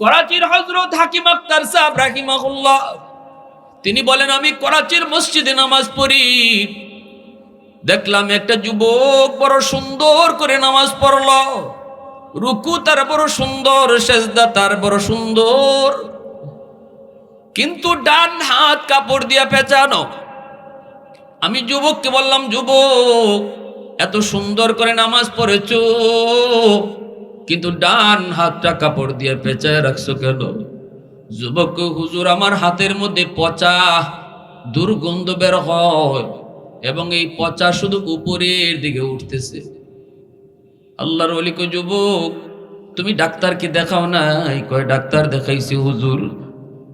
করাচির হযরত হাকিম আক্তার সাহেব রাহিমাহুল্লাহ তিনি বলেন, আমি করাচির মসজিদে নামাজ পড়ি, দেখলাম একটা যুবক বড় সুন্দর করে নামাজ পড়ল, রুকু তার বড় সুন্দর, সেজদা তার বড় সুন্দর, কিন্তু ডান হাত কাপড় দিয়ে পেঁচানো। আমি যুবককে বললাম, যুবক এত সুন্দর করে নামাজ পড়েছো, কিন্তু ডান হাতটা কাপড় দিয়ে পেঁচায় রাখছো কেন? যুবক, হুজুর আমার হাতের মধ্যে পচা দুর্গন্ধ বের হয় এবং এই পচা শুধু উপরের দিকে উঠতেছে। আল্লাহর ওলি কয়, যুবক তুমি ডাক্তারকে দেখাও নাই? কয় ডাক্তার দেখাইছি হুজুর,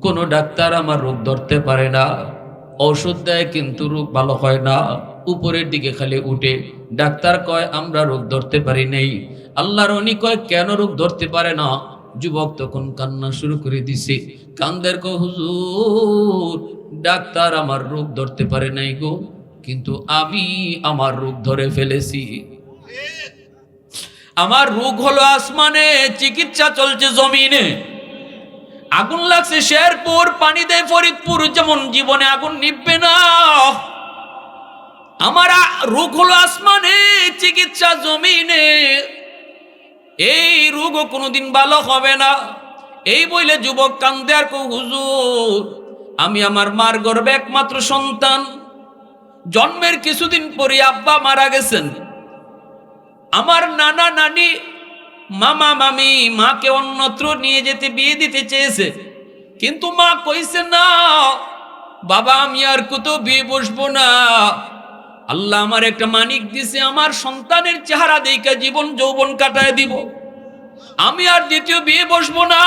কোন ডাক্তার আমার রোগ ধরতে পারে না, ঔষধ দেয় কিন্তু রোগ ভালো হয় না, উপরের দিকে খালি উঠে। ডাক্তার কয় আমরা রোগ ধরতে পারি নাই। আল্লাহর ওলি কয় কেন রোগ ধরতে পারে না? যুবক তখন কান্না শুরু করে দিছে, কান্দের কয়, হুজুর ডাক্তার আমার রোগ ধরতে পারে নাই গো, কিন্তু আমি আমার রোগ ধরে ফেলেছি। আমার রোগ হলো আসমানে, চিকিৎসা চলছে জমিনে। আগুন লাগছে শেরপুর, পানি দেয় ফরিদপুর, যেমন জীবনে আগুন নিভবে না। আমার রোগ হলো আসমানে, চিকিৎসা জমিনে। এই রোগও কোনোদিন ভালো হবে না। এই বইলে যুবক কান্দে আর কো, হুজুর আমি আমার মার গর্ভে একমাত্র সন্তান, জন্মের কিছুদিন পরে আব্বা মারা গেছেন। আমার নানা নানি মামা মামি মাকে অন্যত্র নিয়ে যেতে বিয়ে দিতে চেয়েছে, কিন্তু মা কইছে না বাবা আমি আর কোথাও বিয়ে বসবো না। আল্লাহ আমার একটা মানিক দিছে, আমার সন্তানের চেহারা দেখে জীবন যৌবন কাটায় দিব। আমি আর দ্বিতীয় বিয়ে বসবো না,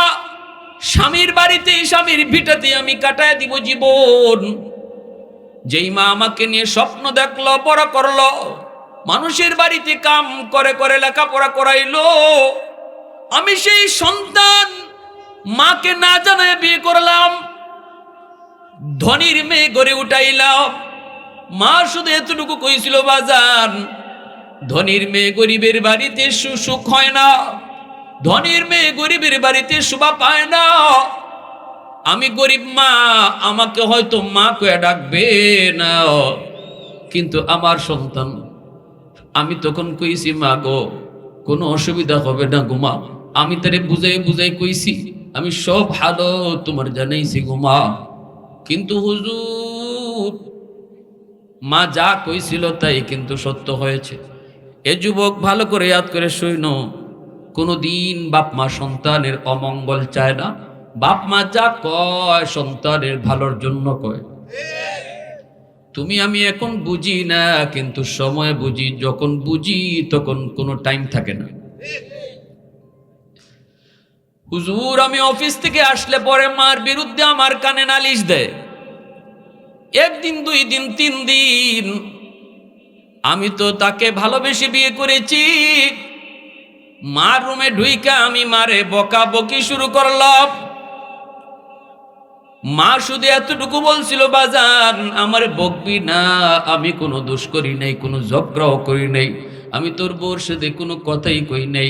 স্বামীর বাড়িতে স্বামীর ভিটাতে আমি কাটায় দিব জীবন। যেই মা আমাকে নিয়ে স্বপ্ন দেখলো, বড় করলো, মানুষের বাড়িতে কাম করে করে লেখাপড়া করাইলো, আমি সেই সন্তান মাকে না জানায় বিয়ে করলাম, ধনীর মেয়ে গড়ে উঠাইলাম। মা শুধু এতটুকু কইছিল, বাজান ধনীর মেয়ে গরিবের বাড়িতে সুখ হয় না, ধনীর মেয়ে গরিবের বাড়িতে শোভা পায় না। আমি গরিব মা, আমাকে হয়তো মা কয়ে ডাকবে না, কিন্তু আমার সন্তান। আমি তখন কইছি, মা গো কোনো অসুবিধা হবে না গো মা, আমি তারে বুঝাই বুঝাই কইছি, আমি সব হালো তোমার জানাইছি গো মা। কিন্তু হুজুর মা যা কইছিল তাই কিন্তু সত্য হয়েছে। এ যুবক ভালো করে ইয়াদ করে শুনো, কোনদিন বাপ মা সন্তানের অমঙ্গল চায় না। বাপ মা যা কয় সন্তানের ভালোর জন্য কয়। তুমি আমি এখন বুঝি না, কিন্তু সময় বুঝি, যখন বুঝি তখন কোনো টাইম থাকে না। হুজুর আমি অফিস থেকে আসলে পরে মার বিরুদ্ধে আমার কানে নালিশ দেয়, একদিন দুই দিন তিন দিন। আমি তো তাকে ভালোবেসে বিয়ে করেছি। মার রুমে ঢুইকা আমি মারে বকা বকি শুরু করলাম। মা শুধু এতটুকু বলছিল, বাজান আমারে বকবি না, আমি কোনো দোষ করি নাই, কোনো ঝগড়াও করি নাই, আমি তোর বউর সাথে কোনো কথাই কই নাই,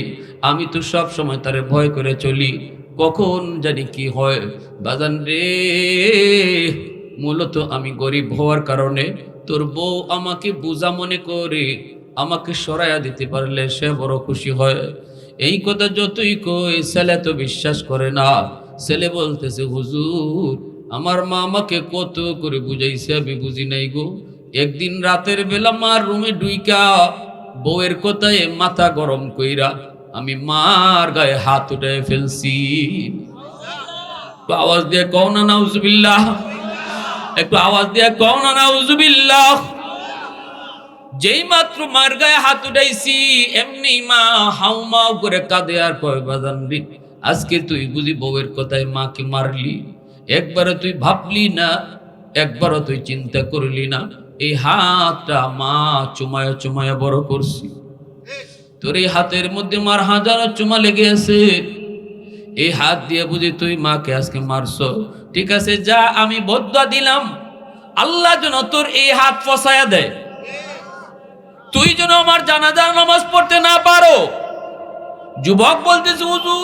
আমি তো সব সময় তারে ভয় করে চলি, কখন জানি কি হয়। বাজান রে, মূলত আমি গরিব হওয়ার কারণে তোর বউ আমাকে বোঝা মনে করে আমাকে সরাইয়া দিতে পারলে সে বড় খুশি হয়। এই কথা যতই কই ছেলে তো বিশ্বাস করে না। ছেলে বলতেছে, হুজুর আমার মা আমাকে কত করে বুঝাইছে আমি বুঝি নাই গো। একদিন রাতের বেলা মার রুমে ঢুইকা বউয়ের কথায় মাথা গরম কইরা আমি মার গায়ে হাত উঠে ফেলছি। আওয়াজ দিয়ে কও না নাউজুবিল্লাহ, একটু আওয়াজ দিয়ে কও না নাউজুবিল্লাহ। যেই মাত্র মার গায়ে হাত উঠাইছি এমনি মা হাউমাউ করে কাঁদে আর কয়, বাজান রে আজকে তুই বুঝি বউয়ের কথায় মাকে মারলি, একবারও তুই ভাবলি না, একবারও তুই চিন্তা করলি না, এই হাতটা মা চুমায়া চুমায়া বড় করছি, তোর এই হাতের মধ্যে মার হাজারো চুমা লেগে আছে, এই হাত দিয়ে বুঝি তুই মাকে আজকে মারছো। ঠিক আছে যা, আমি বদুয়া দিলাম, আল্লাহ যেন তোর এই হাত ফসায়া দেয়, তুই যেন আমার জানাজার নামাজ পড়তে না পারো। যুবক বলতেছে, হুজুর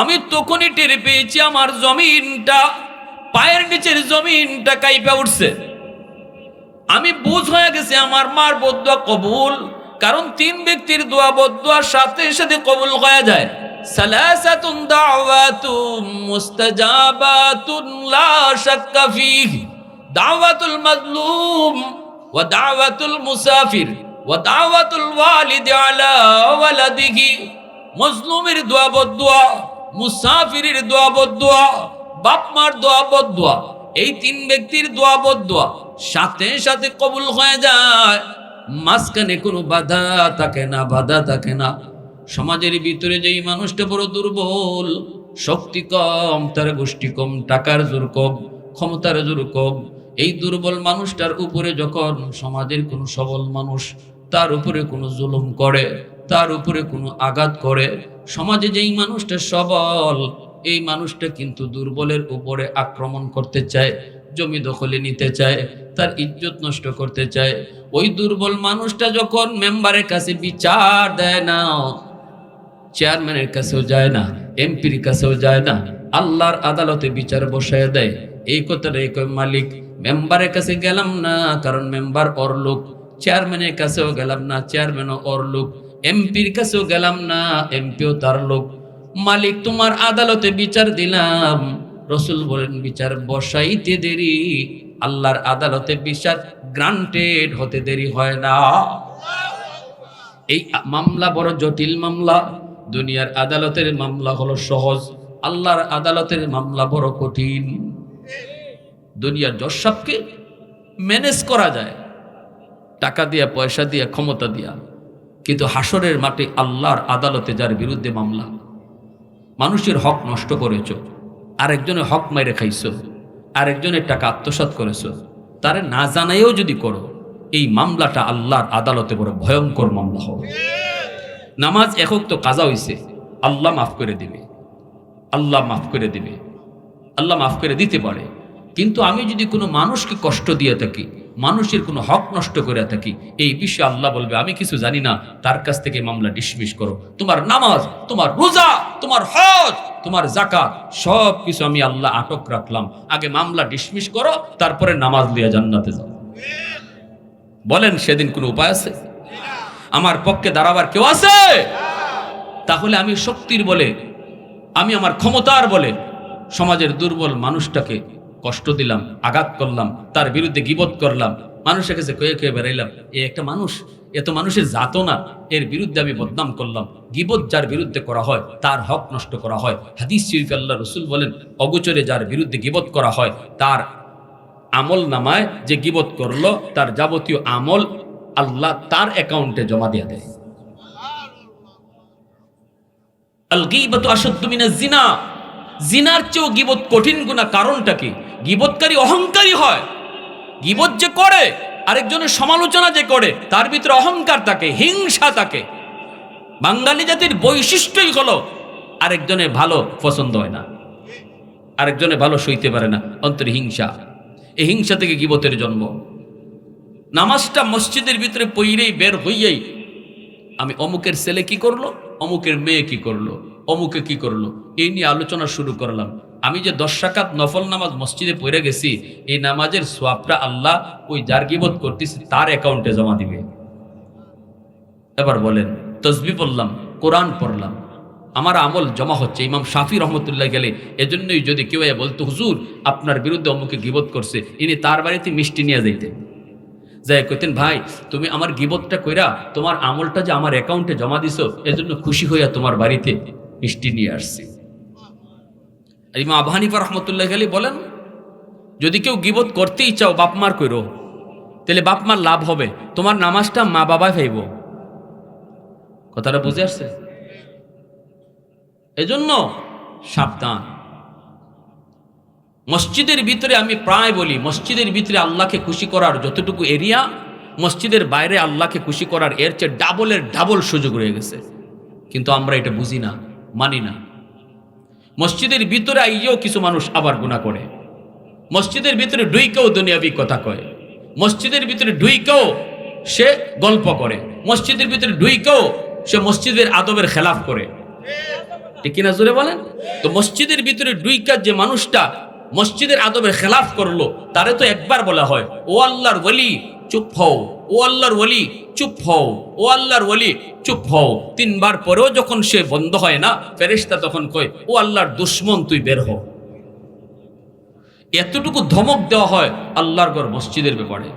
আমি তখনই টের পেয়েছি আমার জমিনটা, পায়ের নিচের জমিনটা কাইপা উঠছে। আমি বুঝ হয়ে গেছে আমার মার বদুয়া কবুল, কারণ 3 ব্যক্তির দোয়া বদুয়ার সাথে সাথে কবুল হয়ে যায়। সালাসাতুন দাওয়াতুম মুস্তাজাবাতুন লা শাক্কা ফীহি, দাওয়াতুল মাজলুম ওয়া দাওয়াতুল মুসাফির ওয়া দাওয়াতুল ওয়ালিদি আলা ওয়ালাদিহি। মজলুমের দোয়া বদুয়া, মুসাফিরের দোয়া বদুয়া, বাপ মার দোয়া বদুয়া, এই 3 ব্যক্তির দোয়া বদুয়া সাথে সাথে কবুল হয়ে যায়। মাঝখানে কোনো বাধা থাকে না, বাধা থাকে না। সমাজের ভিতরে যেই মানুষটা বড় দুর্বল, শক্তি কম, তার গোষ্ঠী কম, টাকার জোর কম, ক্ষমতার জোর কম, এই দুর্বল মানুষটার উপরে যখন সমাজের কোনো সবল মানুষ তার উপরে কোনো জুলুম করে, তার উপরে কোনো আঘাত করে, সমাজে যেই মানুষটা সবল, এই মানুষটা কিন্তু দুর্বলের উপরে আক্রমণ করতে চায়, জমি দখলে নিতে চায়, তার ইজ্জত নষ্ট করতে চায়। ওই দুর্বল মানুষটা যখন মেম্বারের কাছে বিচার দেয় না, চেয়ারম্যানের কাছেও যায় না, এমপির কাছেও যায় না, আল্লাহর আদালতে বিচার বসায় দেয়। এই কথাটা কয় মালিক, মেম্বারের কাছে গেলাম না কারণ মেম্বার ওর লোক, চেয়ারম্যানের কাছেও গেলাম না, চেয়ারম্যানও ওর লোক, এমপির কাছেও গেলাম না, এমপিও তার লোক। মালিক তোমার আদালতে বিচার দিলাম। রসুল বলেন বিচার বসাইতে দেরি, আল্লাহর আদালতে বিচার গ্রান্টেড হতে দেরি হয় না। এই মামলা বড় জটিল মামলা। দুনিয়ার আদালতের মামলা হলো সহজ, আল্লাহর আদালতের মামলা বড় কঠিন। দুনিয়ার জজ সাহেবকে ম্যানেজ করা যায় টাকা দিয়া, পয়সা দিয়া, ক্ষমতা দিয়া, কিন্তু হাসরের মাঠে আল্লাহর আদালতে যার বিরুদ্ধে মামলা, মানুষের হক নষ্ট করেছ, আরেকজনের হক মেরে খাইছ, আরেকজনের টাকা আত্মসাৎ করেছ, তারে না জানাইও যদি করো, এই মামলাটা আল্লাহর আদালতে বড় ভয়ঙ্কর মামলা হবে। নামাজ একক তো কাজা হইছে, আল্লাহ মাফ করে দিবে, আল্লাহ মাফ করে দিবে, আল্লাহ মাফ করে দিতে পারে। কিন্তু আমি যদি কোনো মানুষকে কষ্ট দিয়ে থাকি, মানুষের কোনো হক নষ্ট করে থাকি, এই বিষয়ে আল্লাহ বলবে আমি কিছু জানি না, তার কাছ থেকে মামলা ডিসমিস করো। তোমার নামাজ, তোমার রোজা, তোমার হজ, তোমার যাকাত, সব কিছু আমি আল্লাহ আটক রাখলাম, আগে মামলা ডিসমিস করো, তারপরে নামাজ লিয়া জান্নাতে যাও। বলেন সেদিন কোনো উপায় আছে? আমার পক্ষে দাঁড়াবার কেউ আছে? তাহলে আমি শক্তির বলে, আমি আমার ক্ষমতার বলে সমাজের দুর্বল মানুষটাকে কষ্ট দিলাম, আঘাত করলাম, তার বিরুদ্ধে গীবত করলাম, মানুষের কাছে কয়ে কয়ে বেড়াইলাম, এ একটা মানুষ, এত মানুষের জাতো না, এর বিরুদ্ধে আমি বদনাম করলাম। গীবত যার বিরুদ্ধে করা হয় তার হক নষ্ট করা হয়। হাদিস শরীফে আল্লাহ রসুল বলেন, অগোচরে যার বিরুদ্ধে গীবত করা হয় তার আমল নামায় যে গীবত করলো তার যাবতীয় আমল আল্লাহ তার অ্যাকাউন্টে জমা দিয়ে দেয়। আল গীবাতু আশাদ্দু মিনাজ জিনা, জিনার চেয়েও গীবত কঠিন গুনাহ। কারণটা কি? গীবতকারী অহংকারী হয়। গীবত যে করে, আরেকজনের সমালোচনা যে করে, তার ভিতরে অহংকার থাকে, হিংসা থাকে। বাঙালি জাতির বৈশিষ্ট্যই হলো আরেকজনের ভালো পছন্দ হয় না, আরেকজনের ভালো সইতে পারে না, অন্তরে হিংসা। এই হিংসা থেকে গীবতের জন্ম। নামাজটা মসজিদের ভিতরে পইরেই বের হইয়াই আমি অমুকের ছেলে কি করলো, অমুকের মেয়ে কি করলো, অমুকে কি করলো, এই নিয়ে আলোচনা শুরু করলাম। আমি যে 10 রাকাত নফল নামাজ মসজিদে পড়ে গেছি, এই নামাজের সোয়াবটা আল্লাহ ওই যার গীবত করতেছে তার অ্যাকাউন্টে জমা দিবে। এবার বলেন, তসবিহ পড়লাম, কোরআন পড়লাম, আমার আমল জমা হচ্ছে। ইমাম শাফি রহমতুল্লাহ গেলে এজন্যই যদি কেউ বলতো হুজুর আপনার বিরুদ্ধে অমুকে গীবত করছে, ইনি তার বাড়িতে মিষ্টি নিয়ে যাইতেন, যাই কইতেন ভাই তুমি আমার গীবতটা কইরা তোমার আমলটা যে আমার অ্যাকাউন্টে জমা দিছো, এজন্য খুশি হইয়া তোমার বাড়িতে মিষ্টি নিয়ে আসছি। ইমাম আবু হানিফা রহমতুল্লাহ গেলে বলেন, যদি কেউ গীবত করতেই চাও বাপ মার কইরো, তাহলে বাপ মার লাভ হবে, তোমার নামাজটা মা বাবা খাইব। কথাটা বুঝে আসছে? এজন্য সাবধান। মসজিদের ভিতরে আমি প্রায় বলি, মসজিদের ভিতরে আল্লাহকে খুশি করার যতটুকু এরিয়া, মসজিদের বাইরে আল্লাহকে খুশি করার এর চেয়ে ডাবলের ডাবল সুযোগ রয়ে গেছে। কিন্তু আমরা এটা বুঝি না, মানি না। মসজিদের ভিতরে আইয়েও কিছু মানুষ আবার গুনাহ করে, মসজিদের ভিতরে ঢুইকেও দুনিয়াবি কথা কয়, মসজিদের ভিতরে ঢুইকেও সে গল্প করে, মসজিদের ভিতরে ঢুইকেও সে মসজিদের আদবের খেলাফ করে। ঠিক কিনা জোরে বলেন? তো মসজিদের ভিতরে ঢুইকা যে মানুষটা মসজিদের আদবের খেলাফ করলো, তারে তো একবার বলা হয় ও আল্লাহর ওলি চুপ হও, ও আল্লাহর ওলি চুপ হও, ও আল্লাহর ওলি চুপ হও। তিনবার পরেও যখন সে বন্ধ হয় না, ফেরেশতা তখন কয় ও আল্লাহর দুশ্মন তুই বের হ। এতটুকু ধমক দেওয়া হয় আল্লাহর ঘর মসজিদের ব্যাপারে।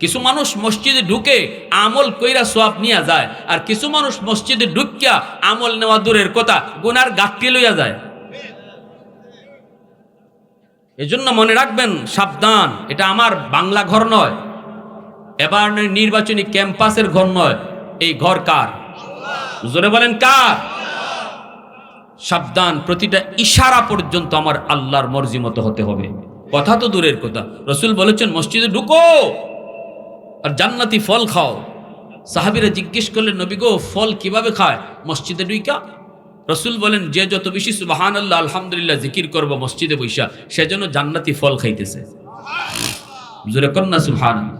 কিছু মানুষ মসজিদে ঢুকে আমল কইরা সওয়াব নিয়ে যায়, আর কিছু মানুষ মসজিদে ঢুকিয়া আমল নেওয়া দূরের কথা, গুনার গাঁটটি লইয়া যায়। এজন্য মনে রাখবেন, সাবধান, এটা আমার বাংলা ঘর নয়, এবার নির্বাচনী ক্যাম্পাসের ঘর নয়, এই ঘর কার? জোরে বলেন কার? সাবধান, প্রতিটা ইশারা পর্যন্ত আমার আল্লাহর মর্জি মতো হতে হবে। কথা তো দূরের কথা, রাসূল বলেছেন মসজিদে ঢুকো আর জান্নাতি ফল খাও। সাহাবীরা জিজ্ঞেস করলেন নবী গো, ফল কিভাবে খায়? মসজিদে ঢুইকা। রাসূল বলেন যে যত বেশি সুবহানাল্লাহ আলহামদুলিল্লাহ জিকির করবো মসজিদে বৈশা, সেজন্য জান্নাতি ফল খাইতেছে। জোরে কন্যা সুবহানাল্লাহ।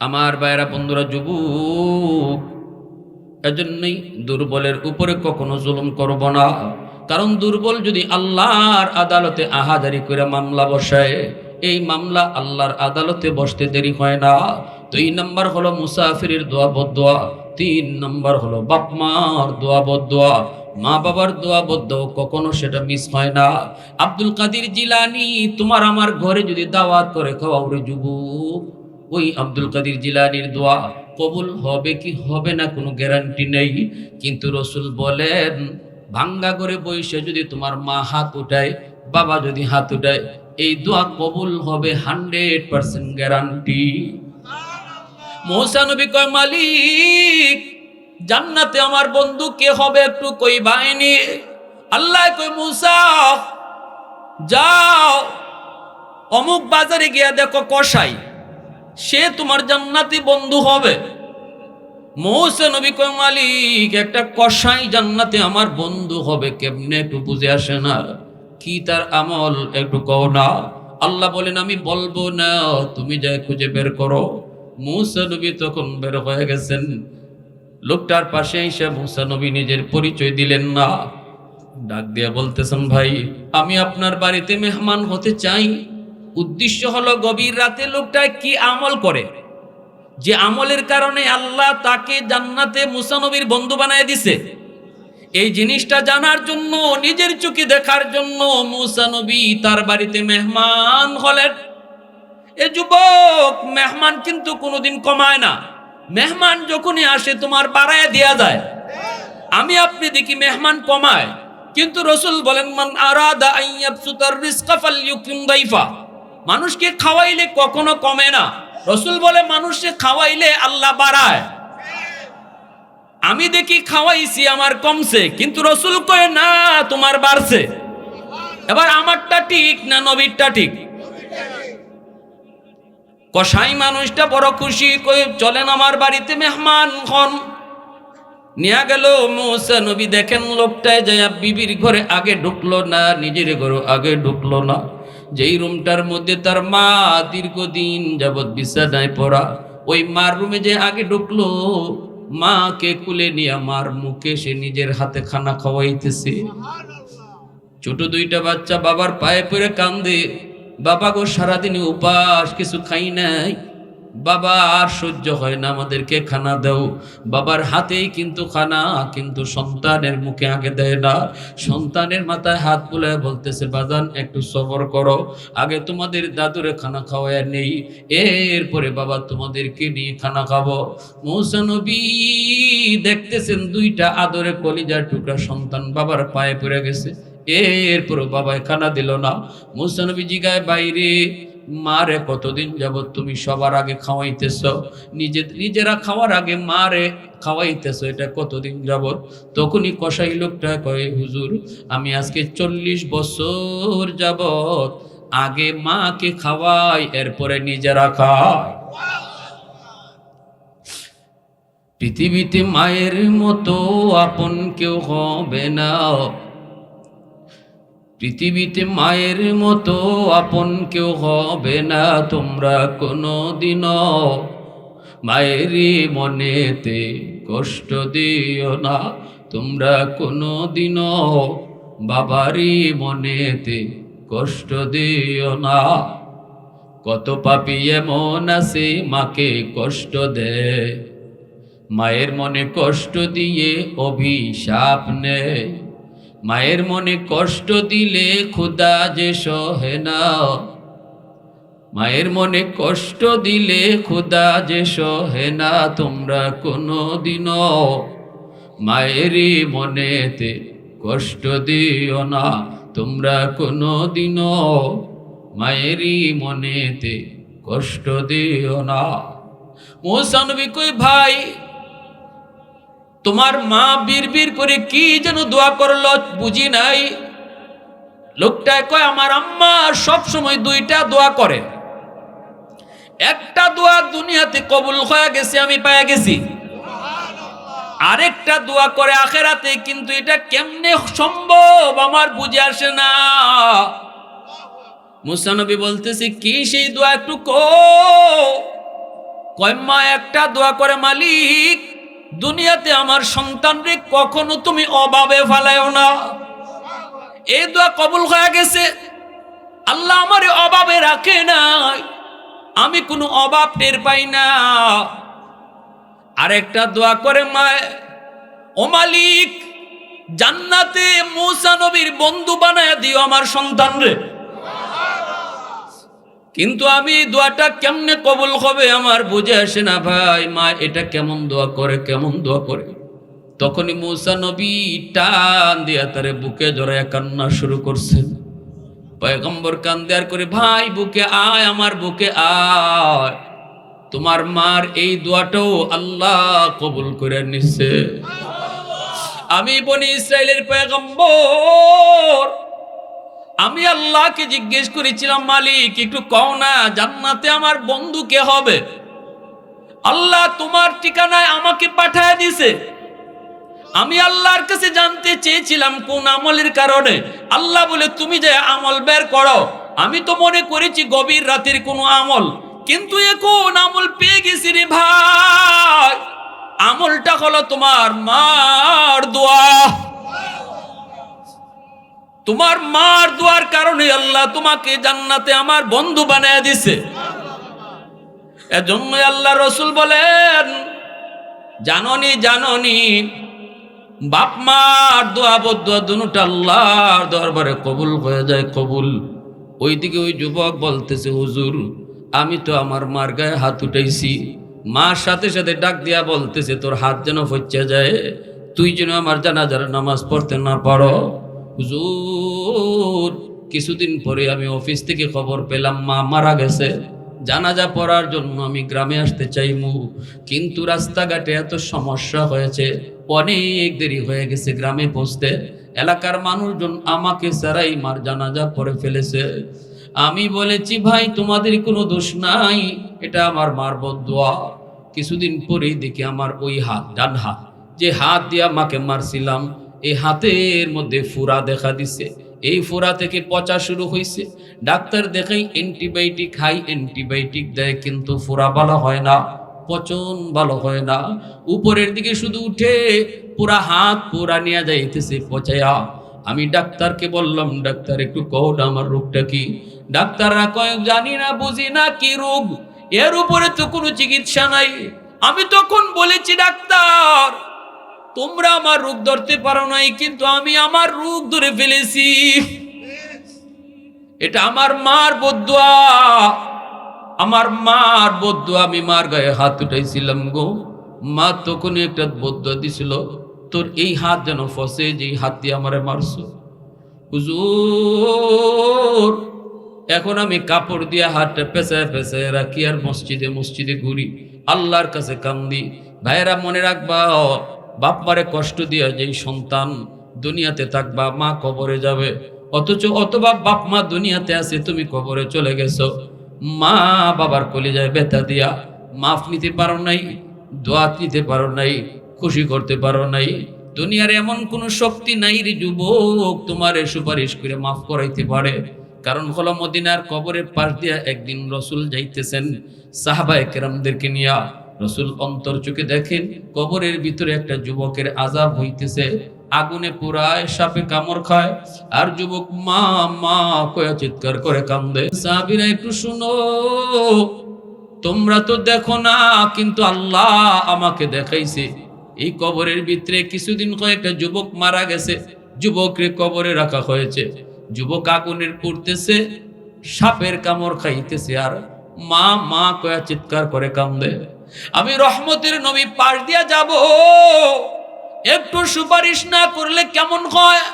আমার ভাইয়েরা, বন্ধুরা, যুবক, এজন্যই দুর্বলের উপরে কখনো জুলুম করব না। কারণ দুর্বল যদি আল্লাহর আদালতে আহাজারি করে মামলা বসায়, এই মামলা আল্লাহর আদালতে বসতে দেরি হয় না। 2 নম্বর হলো মুসাফিরের দোয়া বদদোয়া, 3 নম্বর হলো বাপ মার দোয়া বদদোয়া। মা বাবার দোয়া বদদোয়া কখনো সেটা মিস হয় না। আব্দুল কাদের জিলানী তোমার আমার ঘরে যদি দাওয়াত করে খাওয়াও রে যুবক, ওই আব্দুল কাদের জিলানীর দোয়া কবুল হবে কি হবে না কোনো গ্যারান্টি নেই। কিন্তু রাসূল বলেন, ভাঙ্গা করে বসে যদি তোমার মা হাত উঠায়, বাবা যদি হাত উঠায়, এই দোয়া কবুল হবে 100% গ্যারান্টি। মুসা নবী কয়, মালিক জান্নাতে আমার বন্ধু কে হবে একটু কই বাইনি। আল্লাহ কয়, মুসা যাও অমুক বাজারে গিয়া দেখো কসাই, সে তোমার জান্নাতি বন্ধু হবে। মুসা নবী কয়, মালিক একটা কসাই জান্নাতে আমার বন্ধু হবে কেমনে একটু বুঝে আসে না, কি তার আমল একটু কও না। আল্লাহ বলেন, আমি বলবো না, তুমি যা খুঁজে বের করো। মুসা নবী তখন বের হয়ে গেছেন। লোকটার পাশে এসে মুসা নবী নিজের পরিচয় দিলেন না, ডাক দিয়ে বলতেছেন, ভাই আমি আপনার বাড়িতে মেহমান হতে চাই। উদ্দেশ্য হলো গভীর রাতে লোকটা কি আমল করে, যে আমলের কারণে আল্লাহ তাকে জান্নাতে মুসা নবীর বন্ধু বানায় দিছে, এই জিনিসটা জানার জন্য, নিজের চোখে দেখার জন্য মুসা নবী তার বাড়িতে মেহমান হলেন। এ যুবক, মেহমান কিন্তু কোনোদিন কমায় না, মেহমান যখনই আসে তোমার বাড়ায় দেয়া যায়। আমি আপনি দেখি মেহমান কমায়, কিন্তু রাসূল বলেন, মান আরাদা আইয়াবসুতার রিজকা ফালইউকিম দাইফা। মানুষকে খাওয়াইলে কখনো কমে না। রাসূল বলে, মানুষকে খাওয়াইলে আল্লাহ বাড়ায়। আমি দেখি খাওয়াইছি আমার কমছে, কিন্তু রাসূল কয় না তোমার বাড়ছে। এবার আমারটা ঠিক না নবীরটা ঠিক? কসাই মানুষটা বড় খুশি, কই চলেন আমার বাড়িতে মেহমান হন। নিয়ে গেল মুসা নবী। দেখেন লোকটায় যায় বিবির ঘরে আগে ঢুকলো না, নিজের ঘরে আগে ঢুকলো না। যেই রুমটার মধ্যে তার মা দীর্ঘদিন যাবৎ বিছানায় পড়া, ওই মার রুমে যে আগে ঢুকলো, মাকে কুলে নিয়ে মার মুখে সে নিজের হাতে খানা খাওয়াইতেছে। ছোট 2টা বাচ্চা বাবার পায়ে পড়ে কান্দে, বাবা গো সারাদিন উপাস, কিছু খাই নাই, বাবা আর সহ্য হয় না, আমাদেরকে খানা দাও। বাবার হাতেই কিন্তু খানা, কিন্তু সন্তানের মুখে আগে দেয় না। সন্তানের মাথায় হাত বুলায় বলতেছে, বাজান একটু সবর করো, আগে তোমাদের দাদুরে খানা খাওয়ায় নেই, এরপরে বাবা তোমাদেরকে নিয়ে খানা খাবো। মুসা নবী দেখতেছেন 2টা আদরে কলিজার টুকরা সন্তান বাবার পায়ে পড়ে গেছে, এরপর বাবা খানা দিল না। মুসা নবী জিগায়, বাইরে মারে কতদিন যাবত তুমি সবার আগে খাওয়াইতেছ, নিজেরা খাওয়ার আগে মারে খাওয়াইতেছ, এটা কতদিন যাবত? তখনই কসাই লোকটা কয়, হুজুর আমি আজকে 40 বছর যাবত আগে মাকে খাওয়াই, এরপরে নিজেরা খাই। পৃথিবীতে মায়ের মতো আপন কেউ হবে না, পৃথিবীতে মায়ের মতো আপন কেউ হবে না। তোমরা কোনোদিনও মায়েরই মনেতে কষ্ট দিও না, তোমরা কোনো দিনও বাবারই মনেতে কষ্ট দিও না। কত পাপী এমন আছে মাকে কষ্ট দেয়, মায়ের মনে কষ্ট দিয়ে অভিশাপ নেয়। মায়ের মনে কষ্ট দিলে খোদা যে সহে না, মায়ের মনে কষ্ট দিলে খোদা যে সহে না। তোমরা কোনো দিনও মায়েরই মনেতে কষ্ট দিও না, তোমরা কোনো দিনও মায়েরই মনেতে কষ্ট দিও না। মুসা নবী কই ভাই তোমার মা বীর করে কি যেন দোয়া করলো বুঝি নাই। লোকটায় কয় আমার আম্মা সব সময় দুইটা দোয়া করে, একটা দোয়া দুনিয়াতে কবুল হয়ে গেছে আমি পেয়ে গেছি, আরেকটা দোয়া করে আখেরাতে, কিন্তু এটা কেমনে সম্ভব আমার বুঝে আসে না। মুসা নবী বলতেছে কি সেই দোয়া একটু কয় মা একটা দোয়া করে মালিক দুনিয়াতে আমার সন্তানরে কখনো তুমি অভাবে ফেলায়ও না। এই দোয়া কবুল হয়ে গেছে, আল্লাহ আমারে অভাবে রাখে নাই, আমি কোনো অভাব টের পাই না। আরেকটা দোয়া করে মা ও মালিক জান্নাতে মুসা নবীর বন্ধু বানায় দিও আমার সন্তানরে। কিন্তু আমি দোয়াটা কেমনে কবুল হবে আমার বুঝে আসে না ভাই, মা এটা কেমন দোয়া করে কেমন দোয়া করে। তখনই মুসা নবী টান দিয়া তারে বুকে জড়ায় কান্না শুরু করছেন। পয়গম্বর কান্দে আর করে ভাই বুকে আয়, আমার বুকে আয়, তোমার মার এই দোয়াটাও আল্লাহ কবুল করে নিচ্ছে। আমি বনি ইসরাইলের পয়গম্বর, আমি আল্লাহকে জিজ্ঞেস করেছিলাম মালিক একটু কও না জান্নাতে আমার বন্ধু কে হবে। আল্লাহ তোমার ঠিকানায় আমাকে পাঠায় দিছে। আমি আল্লাহর কাছে জানতে চেয়েছিলাম কোন আমলের কারণে, আল্লাহ বলে তুমি যে আমল বের করো। আমি তো মনে করেছি গভীর রাতের কোনো আমল, কিন্তু এখন আমল পেয়ে গেছি রে ভাই। আমলটা হলো তোমার মার দোয়া। তোমার মার দোয়ার কারণে আল্লাহ তোমাকে জান্নাতে আমার বন্ধু বানায় দিছে। এজন্য আল্লাহ রসুল বলেন জাননি বাপ মার দোয়া বদুয়া দুটো আল্লাহর দরবারে কবুল হয়ে যায়, কবুল। ওইদিকে ওই যুবক বলতেছে হুজুর আমি তো আমার মার গায়ে হাত উঠাইছি, মার সাথে সাথে ডাক দিয়া বলতেছে তোর হাত যেন ফচ্চা যায়, তুই যেন আমার জানাজার নামাজ পড়তে না পারো। হুজুর কিছুদিন পরে আমি অফিস থেকে খবর পেলাম মা মারা গেছে, জানাজা পড়ার জন্য আমি গ্রামে আসতে চাইমু, কিন্তু রাস্তাঘাটে এত সমস্যা হয়েছে, অনেক দেরি হয়ে গেছে গ্রামে পৌঁছতে। এলাকার মানুষজন আমাকে ছাড়াই মার জানাজা পড়ে ফেলেছে। আমি বলেছি ভাই তোমাদের কোনো দোষ নাই, এটা আমার মার বদদোয়া। কিছুদিন পরেই দেখি আমার ওই হাত, ডান হাত, যে হাত দিয়া মাকে মারছিলাম, এই হাতের মধ্যে ফুরা দেখা দিছে। এই ফোড়া থেকে পচা শুরু হয়েছে। ডাক্তার দেখাই অ্যান্টিবায়োটিক খাই, অ্যান্টিবায়োটিক দেয়, কিন্তু ফোড়া ভালো হয় না, পচন ভালো হয় না। উপরের দিকে শুধু উঠে পুরা হাত পুরা নিয়ে যাইতেছে পচায়া। আমি ডাক্তারকে বললাম ডাক্তার একটু কও না আমার রোগটা কি। ডাক্তাররা কয় জানি না বুঝি না কি রোগ, এর উপরে তো কোনো চিকিৎসা নাই। আমি তখন বলেছি ডাক্তার তোমরা আমার রোগ ধরতে পারো নাই, কিন্তু আমি আমার রোগ ধরে ফেলেছি। এটা আমার মার বদদুয়া, আমার মার বদদুয়া। আমি মার গায়ে হাত উঠাইছিলাম গো, মা তখন একটা বদদুয়া দিছিল, তোর এই হাত যেন ফসে, যে হাত দিয়ে আমারে মারছো। হুজুর এখন আমি কাপড় দিয়ে হাতটা পেঁচায় পেঁচায় রাখি আর মসজিদে মসজিদে ঘুরি, আল্লাহর কাছে কান্দি। ভাইয়েরা মনে রাখবা, বাপ মারে কষ্ট দিয়া যেই সন্তান দুনিয়াতে থাকবা, মা কবরে যাবে, অথচ অথবা বাপ মা দুনিয়াতে আছে, তুমি কবরে চলে গেছো। মা বাবার কলিজায় ব্যথা দিয়া মাফ নিতে পারো নাই, দোয়া নিতে পারো নাই, খুশি করতে পারো নাই। দুনিয়ার এমন কোন শক্তি নাই রে যুবক তোমারে সুপারিশ করে মাফ করাইতে পারে। কারণ হলো মদিনার কবরের পাশ দিয়া একদিন রসুল যাইতেছেন সাহাবায়ে কেরামদেরকে নিয়া। রসুল অন্তর চোখে দেখেন কবরের ভিতরে একটা যুবকের আযাব হইতেছে, আগুনে পুরায়, সাপে কামড় খায়, আর যুবক মা মা কয়ে চিৎকার করে কান্দে। সাহাবীরা একটু শুনো, তোমরা তো দেখো না, কিন্তু আল্লাহ আমাকে দেখাইছে। এই কবরের ভিতরে কিছুদিন কয়েকটা যুবক মারা গেছে, যুবককে কবরে রাখা হয়েছে, যুবক আগুনের পুড়তেছে, সাপের কামড় খাইতেছে, আর মা মা কয়া চিৎকার করে কান্দে। আমি রহমতের নবী পাশ দিয়া যাব, একটু সুপারিশ না করলে কেমন হয়?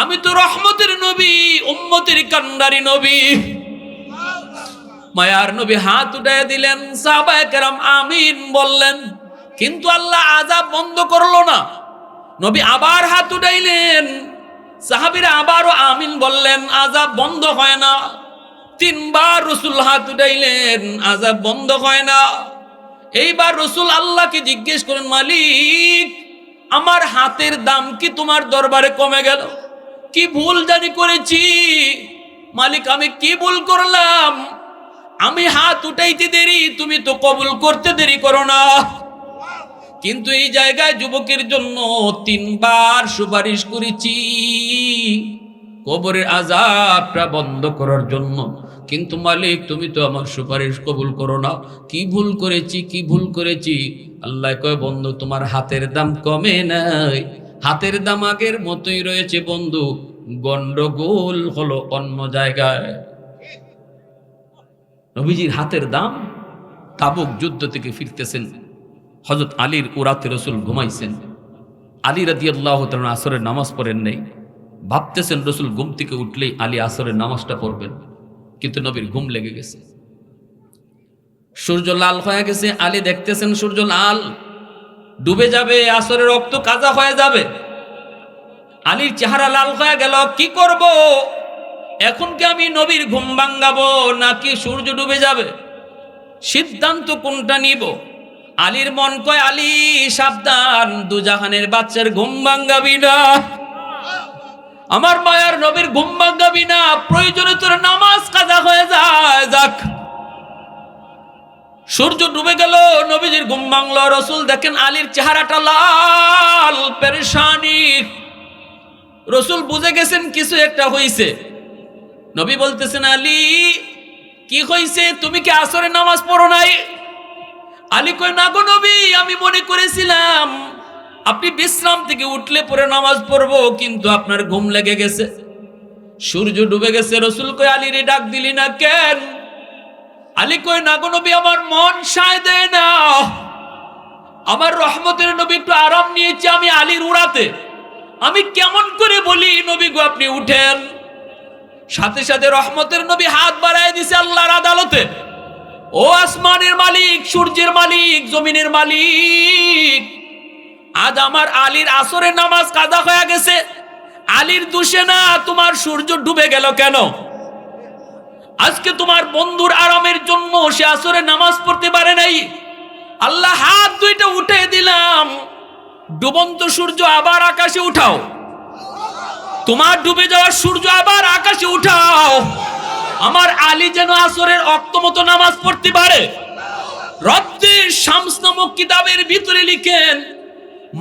আমি তো রহমতের নবী, উম্মতের কান্ডারি নবী। মায়ার নবী হাত উঠায় দিলেন, সাহাবায়ে কেরাম আমিন বললেন, কিন্তু আল্লাহ আযাব বন্ধ করলো না। নবী আবার হাত উঠাইলেন, সাহাবীরা আবারও আমিন বললেন, আযাব বন্ধ হয় না। তিনবার রসুল হাত উঠাইলেন, আযাব বন্ধ হয় না। এইবার রসুল আল্লাহকে জিজ্ঞেস করেন, মালিক, আমার হাতের দাম কি তোমার দরবারে কমে গেল? কি ভুল জানি করেছি মালিক, আমি কি ভুল করলাম? আমি হাত উঠাইতে দেরি, তুমি তো কবুল করতে দেরি করো না। কিন্তু এই জায়গায় যুবকের জন্য তিনবার সুপারিশ করেছি কবরের আযাবটা বন্ধ করার জন্য, কিন্তু মালিক তুমি তো আমার সুপারিশ কবুল করো না। কি ভুল করেছি, কি ভুল করেছি? আল্লাহ কয়, বন্ধু তোমার হাতের দাম কমে নাই, হাতের দাম আগের মতোই রয়েছে বন্ধু, গন্ডগোল হলো অন্য জায়গায়। নবীজির হাতের দাম, তাবুক যুদ্ধ থেকে ফিরতেছেন, হযরত আলীর উরাতে রসুল ঘুমাইছেন। আলী রাদিয়াল্লাহু তাআলা আসরের নামাজ পড়েন নাই, ভাবতেছেন রসুল ঘুম থেকে উঠলেই আলী আসরের নামাজটা পড়বেন, কিন্তু নবীর ঘুম লেগে গেছে। সূর্য লাল হয়ে গেছে, আলী দেখতেছেন সূর্য লাল, ডুবে যাবে, আসরের রক্ত কাজা হয়ে যাবে। আলীর চেহারা লাল হয়ে গেল, কি করব এখন? কি আমি নবীর ঘুম ভাঙাবো নাকি সূর্য ডুবে যাবে? সিদ্ধান্ত কোনটা নিব? আলীর মন কয়, আলী সাবধান, দুজাহানের বাচ্চার ঘুম ভাঙাবি না, আমার মায়ার নবীর ঘুম ভাঙাবি না, প্রয়োজনে তোর নামাজ কাজা হয়ে যায়। যাক, সূর্য ডুবে গেল, নবীজির ঘুম ভাঙলো। রসুল দেখেন আলীর চেহারাটা লাল, পেরেশানি। রসুল বুঝে গেছেন কিছু একটা হইছে। নবী বলতেছেন, আলী কি হইছে? তুমি কি আসরের নামাজ পড়ো নাই? আলী কয়, না গো নবী, আমি মনে করেছিলাম আপনি বিশ্রাম থেকে উঠলে পরে নামাজ পড়বো, কিন্তু আপনার ঘুম লেগে গেছে। সূর্য ডুবে গেছে। রসুল কয়, আলী রে ডাক দিলি না কেন? আলী কয়, না গো নবী, আমার মন সায় দেয় না, আমার রহমতের নবী একটু আরাম নিয়েছে, আমি আলীর উড়াতে, আমি কেমন করে বলি নবী গো আপনি উঠেন? সাথে সাথে রহমতের নবী হাত বাড়ায় দিছে আল্লাহর আদালতে, ও আসমানের মালিক, সূর্যের মালিক, জমিনের মালিক, আজ আমার আলীর আসরের নামাজ কাজা হয়ে গেছে, আলীর দোষে না, তোমার সূর্য ডুবে গেল কেন? আজকে তোমার বন্ধুর আরামের জন্য সে আসরের নামাজ পড়তে পারে নাই, আল্লাহ হাত দুইটা উঠে দিলাম, ডুবন্ত সূর্য আবার আকাশে উঠাও, তোমার ডুবে যাওয়ার সূর্য আবার আকাশে উঠাও, আমার আলী যেন আসরের ওয়াক্ত মতো নামাজ পড়তে পারে। রব্দের শামস নামক কিতাবের ভিতরে লিখেন,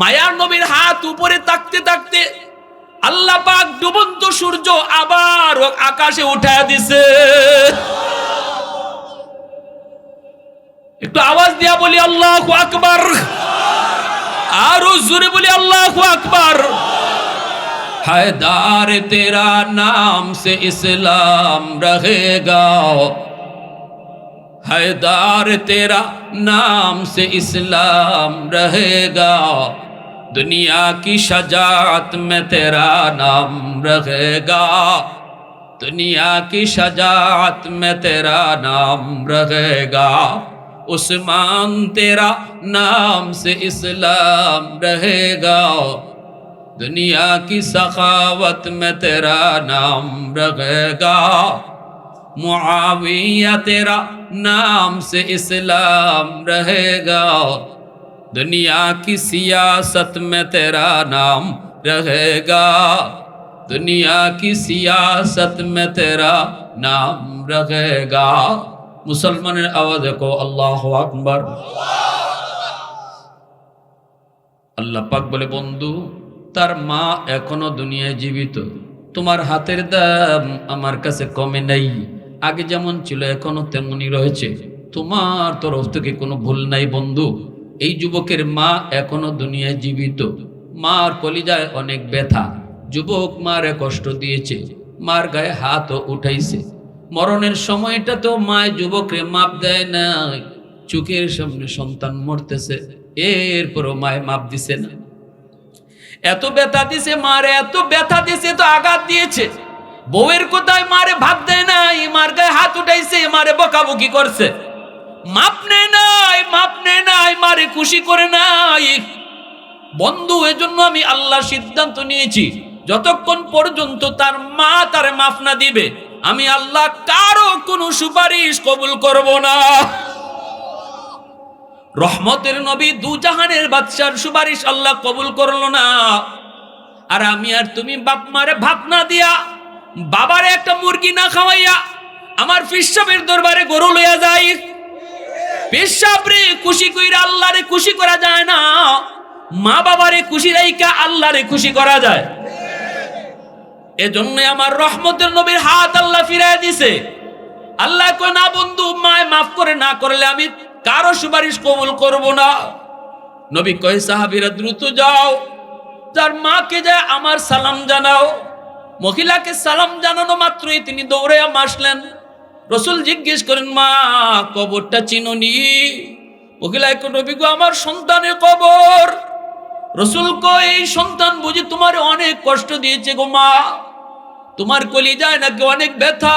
মায়ার নবীর হাত উপরে তাকতে তাকতে আল্লাহ পাক ডুবন্ত সূর্য আবার আকাশে উঠায় দিছে। একটু আওয়াজ দিয়া বলি আল্লাহু আকবার, আরো জোরে বলি আল্লাহু আকবার। हैदार तेरा नाम से इस्लाम रहेगा, हैदार तेरा नाम से इस्लाम रहेगा, दुनिया की शजाअत में तेरा नाम रहेगा, दुनिया की शजाअत में तेरा नाम रहेगा, उस्मान तेरा नाम से इस्लाम रहेगा, दुनिया की सखावत में तेरा नाम रहेगा, मुआविया तेरा नाम से इस्लाम रहेगा, दुनिया की सियासत में तेरा नाम रहेगा, दुनिया की सियासत में तेरा नाम रहेगा। मुसलमाনের আওয়াজে কো আল্লাহু আকবার। আল্লাহ পাক বলে, বন্ধু তার মা এখনো দুনিয়ায় জীবিত, তোমার হাতের দাম আমার কাছে কমে নাই, আগে যেমন ছিল এখনো তেমনই রয়েছে, তোমার তরফ থেকে কোনো ভুল নাই বন্ধু। এই যুবকের মা এখনো দুনিয়ায় জীবিত, মার কলিজায় অনেক ব্যথা, যুবক মারে কষ্ট দিয়েছে, মার গায়ে হাতও উঠাইছে, মরণের সময়টা তো মায় যুবকরে মাপ দেয় না, চোখের সামনে সন্তান মরতেছে, এরপরও মায় মাপ দিছে না। এত ব্যথা দিছে মারে, এত ব্যথা দিছে, তো আঘাত দিয়েছে, বউয়ের কোথায় মারে ভাত দেয় নাই, মার গায়ে হাত উঠাইছে, মারে বকাবকি করছে, মাপ নেয় নাই, মাপ নেয় নাই, মারে খুশি করে নাই। বন্ধু এজন্য আমি আল্লাহ সিদ্ধান্ত নিয়েছি, যতক্ষণ পর্যন্ত তার মা তার মাফ না দিবে, আমি আল্লাহ কারো কোনো সুপারিশ কবুল করব না। রহমতের নবী দু জাহানের বাদশার সুপারিশ আল্লাহ কবুল করলো না, আর আমি আর তুমি বাপ মারে ভাত না দিয়া, বাবারে একটা মুরগি না খাওয়াইয়া আমার পিসাবের দরবারে গরু লইয়া যাই। পিসাবরে খুশি কইরা আল্লাহরে খুশি করা যায় না, মা বাবারে খুশি রাইকা আল্লাহরে খুশি করা যায়। এজন্য আমার রহমতের নবীর হাত আল্লাহ ফিরাই দিছে। আল্লাহ কয় না বন্ধু, মায় মাফ করে না করলে আমি কারো সুপারিশ কবুল করব না। নবী কয় সাহাবীরা দ্রুত যাও, তার মাকে যায় আমার সালাম জানাও। মহিলাকে সালাম জানানো মাত্রই তিনি দৌড়ে আসলেন। রসুল জিজ্ঞেস করেন, মা কবরটা চিনোনি? মহিলা কয়, নবী গো আমার সন্তানের কবর। রসুল কয়, এই সন্তান বুঝি তোমার অনেক কষ্ট দিয়েছে গো মা, তোমার কলিজায় নাকি অনেক ব্যথা,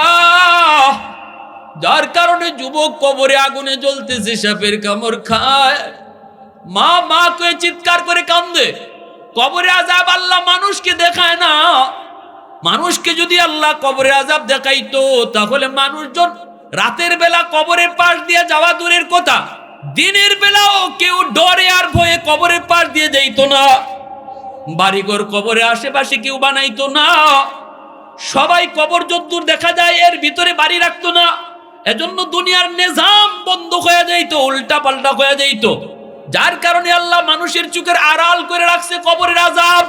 যার কারণে যুবক কবরে আগুনে জ্বলতেছে, সাপের কামড় খায়। মা মা কয়ে চিৎকার করে কান্দে। কবরে আযাব আল্লাহ মানুষকে দেখায় না, মানুষকে যদি আল্লাহ কবরে আযাব দেখাইতো তাহলে মানুষজন রাতের বেলা কবরের পাশ দিয়ে যাওয়া দূরের কথা, দিনের বেলাও কেউ ডরে আর ভয়ে কবরের পাশ দিয়ে যাইতো না। বাড়িঘর কবরের আশেপাশে কেউ বানাইতো না, সবাই কবর যদ্দূর দেখা যায় এর ভিতরে বাড়ি রাখতো না। এজন্য দুনিয়ার নিজাম বন্ধ হয়ে যাইতো, উল্টা পাল্টা হয়ে যাইতো, যার কারণে আল্লাহ মানুষের চোখের আড়াল করে রাখছে কবরের আযাব।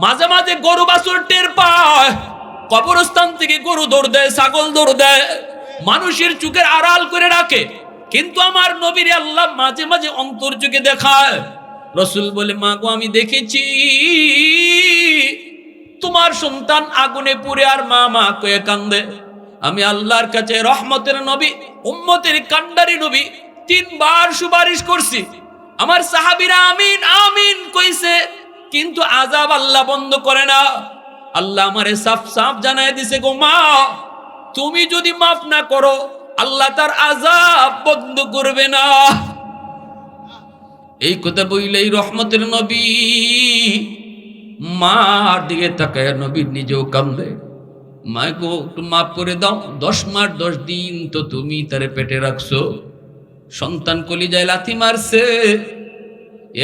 মাঝে মাঝে গরু বাছুর টের পায়, কবরস্থান থেকে গরু দৌড় দেয়, ছাগল দৌড় দেয়, মানুষের চোখের আড়াল করে রাখে। কিন্তু আমার নবীর আল্লাহ মাঝে মাঝে অন্তর চোখে দেখায়। রসুল বলে, মা গো আমি দেখেছি তোমার সন্তান আগুনে পুড়ে, আর মা মা কয়ে কান্দে। আমি আল্লাহর কাছে রহমতের নবী, উম্মতের কান্ডারি নবী 3 বার সুপারিশ করছি, আমার সাহাবীরা আমিন আমিন কইছে, কিন্তু আযাব আল্লাহ বন্ধ করে না। আল্লাহ আমারে সাফ সাফ জানায় দিছে, গো মা তুমি যদি মাফ না করো আল্লাহ তার আযাব বন্ধ করবে না। এই কথা বইলেই রহমতের নবী মার দিকে তাকায়, নবী নিজেও কান্দে। মা গো একটু মাফ করে দাও, 10 মাস 10 দিন তো তুমি তারে পেটে রাখছো, সন্তান কলিজায় লাথি মারছে,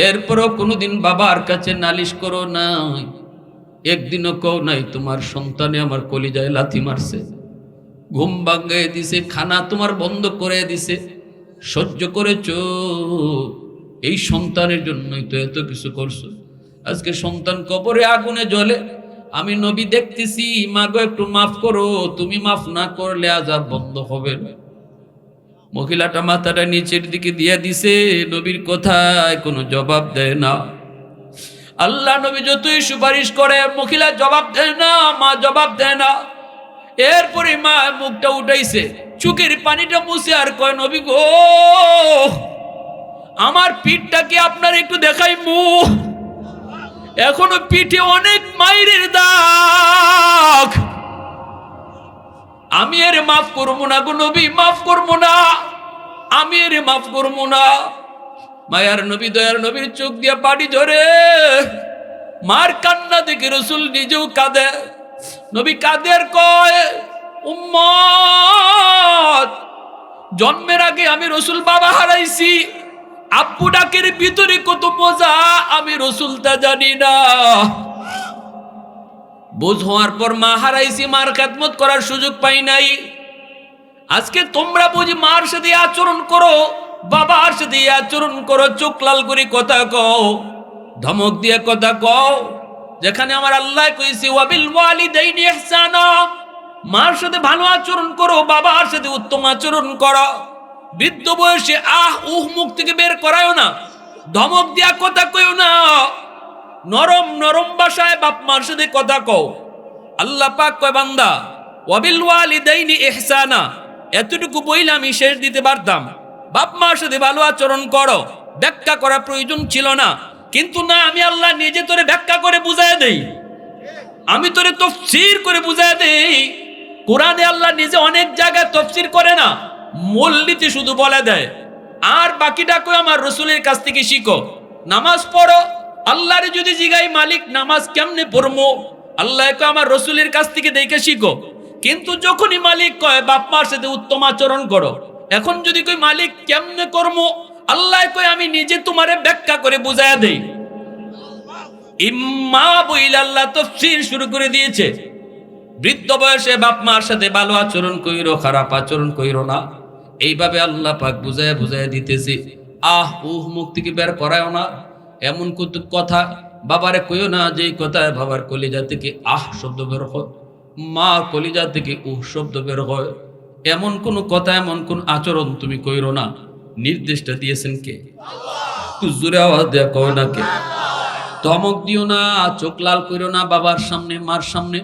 এরপরও কোনোদিন বাবার কাছে নালিশ করো নাই, একদিনও কও নাই তোমার সন্তানে আমার কলিজায় লাথি মারছে, ঘুম ভাঙিয়ে দিছে, খানা তোমার বন্ধ করে দিছে, সহ্য করেছো, এই সন্তানের জন্যই তো এত কিছু করছো। আজকে সন্তান কবরে আগুনে জ্বলে, আমি নবী দেখতেছি, মা গো একটু মাফ করো, তুমি মাফ না করলে আযাব বন্ধ হবে না। মহিলাটা মাথাটা নিচের দিকে দিয়ে দিছে, নবীর কথায় কোনো জবাব দেয় না। আল্লাহ নবী যতই সুপারিশ করে মহিলা জবাব দেয় না, মা জবাব দেয় না। এরপরে মা মুখটা উঠাইছে, চোখের পানিটা মুছে আর কয়, নবী গো আমার পিঠটা কি আপনার একটু দেখাই, মুখ এখনো পিঠে অনেক মাইরের দাগ, আমি এর মাফ করবো না গো নবী, মাফ করবো না, আমি এর মাফ করবো না। মায়ার নবী দয়ার নবীর চোখ দিয়ে পানি ঝরে, মার কান্না দেখে রসুল নিজেও কাঁদে। নবী কাঁদে আর কয়, উম্মত জন্মের আগে আমি রসুল বাবা হারাইছি, আব্বু ডাকের ভিতরে কত মজা আমি রসুল তা জানি না। বোঝ হওয়ার পর মা হারাইছি, মার খেদমত করার সুযোগ পাই নাই। আজকে তোমরা বুঝি মার সাথে আচরণ করো, বাবার সাথে আচরণ করো, চোখ লাল করে কথা কও, ধমক দিয়ে কথা কও, যেখানে আমার আল্লাহ কইছে ওয়াবিল ওয়ালিদাইনি ইহসানা, মার সাথে ভালো আচরণ করো, বাবার সাথে উত্তম আচরণ করো। বৃদ্ধ বয়সে আহ উহ মুখ থেকে বের করায়ও না, ধমক দিয়া কথা কইও না, নরম নরম ভাষায় বাপ মার সাথে কথা কও। আল্লাহ পাক কয় বান্দা ওয়াবিল ওয়ালিদাইনি ইহসানা, এতটুকু বইলে আমি শেষ দিতে পারতাম। বাপ মার সাথে ভালো আচরণ করো, ব্যাখ্যা করা প্রয়োজন ছিল না, কিন্তু না, আমি আল্লাহ নিজে তোরে ব্যাখ্যা করে বুঝায় দেই, আমি তোরে তাফসীর করে বুঝায় দেই। কোরআনে আল্লাহ নিজে অনেক জায়গায় তাফসীর করে না, মূলনীতি শুধু বলে দেয়, আর বাকিটা কই আমার রাসূলের কাছ থেকে শিখো। নামাজ পড়ো, আল্লাহরে যদি জিগাই মালিক নামাজ কেমনে পড়বো, আল্লাহ কয় আমার রাসূলের কাছ থেকে দেখে শিখো। কিন্তু যখনই মালিক কয় বাপ মার সাথে উত্তম আচরণ করো, এখন যদি কই মালিক কেমনে করবো, আল্লাহ কয় আমি নিজে তোমারে ব্যাখ্যা করে বুঝায়া দেই। ইম্মা বইলা আল্লাহ তাফসীর শুরু করে দিয়েছে। বৃদ্ধ বয়সে বাপ মার সাথে ভালো আচরণ কইরো, খারাপ আচরণ কইরো না, এইভাবে আল্লাহ পাক বুঝায়া বুঝায়া দিতেছে। আহ উহ মুখ থেকে বের করায়ও না, এমন কথা বাবারে কইও না যে কথায় বাবার কলিজা থেকে আহ শব্দ বের হয়, মা কলিজা থেকে উহ শব্দ বের হয়, এমন কোন কথা এমন কোন আচরণ তুমি কইরো না। নির্দেশটা দিয়েছেন কে? একটু জোরে আওয়াজ দেয়া কয় না কে? ধমক দিও না, চোখ লাল কইরো না বাবার সামনে, মার সামনে।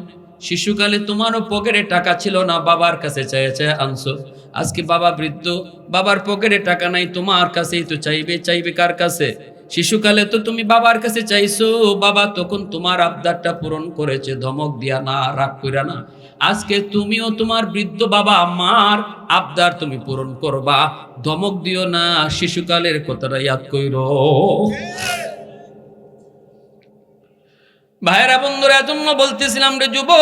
শিশুকালে তোমারও পকেটে টাকা ছিল না, বাবার কাছে চাইয়া চাইয়া আনছো। আজকে বাবা বৃদ্ধ, বাবার পকেটে টাকা নাই, তোমার কাছেই তো চাইবে। চাইবে কার কাছে? শিশুকালে তো তুমি বাবার কাছে চাইছো, বাবা তখন তোমার আবদারটা পূরণ করেছে। ধমক দিয়া না, রাগ কইরা না। আজকে তুমিও তোমার বৃদ্ধ বাবা মার আবদার তুমি পূরণ করবা, ধমক দিও না। শিশুকালের কথাটা ইয়াদ কইরো। ভাইরা বন্ধুরা, এজন্য বলতেছিলাম রে যুবক,